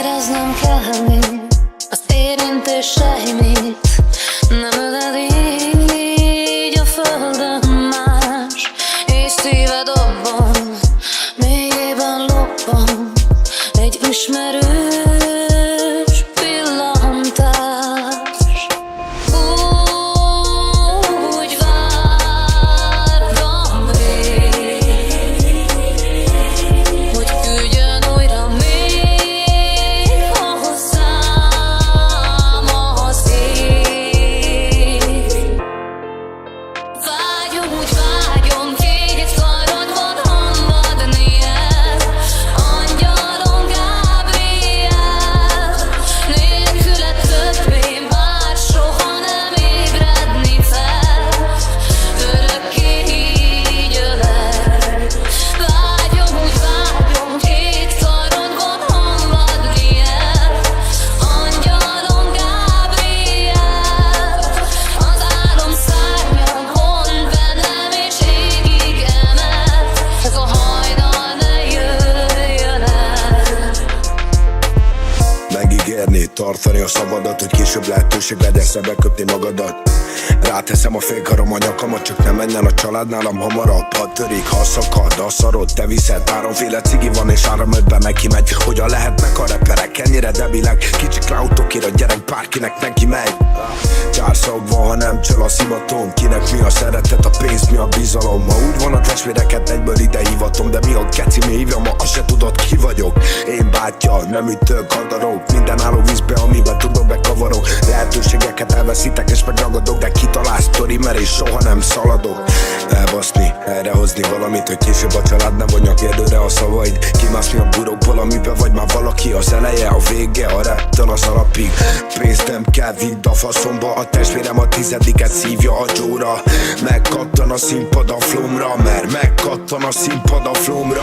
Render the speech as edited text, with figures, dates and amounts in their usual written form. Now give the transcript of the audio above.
éreznem kellni az érintéseimet. Nem ölel így a földön más, és szíve dobban, mélyében lobban egy ismerős pillantás. Úgy vártam rég, hogy küldjön újra még hozzám a szél. Vágyom, úgy vágyom, két karodban hamvadni el, angyalom Gabriel. Nélküle többé már soha nem ébredni fel, örökké így ölel. Vágyom, úgy vágyom, két karodban hamvadni el, angyalom Gabriel. Az álom szárnyon hont bennem és égig emel, ez a hajnal ne jöjjön el. Megígérni, tartani a szabadat, hogy később lehetőség legyen szembe köpni magadat. Ráteszem a félkarom a nyakamat, csak nem menjen a család nálam hamarabb. Ha törik, ha szakad a szarod, te viszed. Háromféle cigi van és áram ötben meg kimegy. Hogyan lehetnek a reperek ennyire debilek? Kicsi cloudokért a gyerek bárkinek neki megy. Csárszag van, ha nem csöl a szimatom. Kinek mi a szeretet, a pénz, mi a bizalom? Ma úgy van a testvéreket, egyből ide hívatom. De mi a geci, mi hívjam, ma azt se tudod ki vagyok. Én bátya, nem ütök, hadarok. Minden álló vízbe, amiben tudok, bekavarok. Lehetőségeket elveszítek és megragadok, de kitalálsz sztori, mert és soha nem szaladok. Elbaszni, errehozni valamit, hogy később a család ne vonja kérdőre a szavaid. Kimászni a burokból, amiben vagy már valaki. Az eleje, a vége, a reptől az alapig. Pénzt nem kell, vidd a faszomba. A testvérem a 10-et szívja a Joe-ra. Megkattan a színpad a flomra, mert megkattan a színpad a flomra.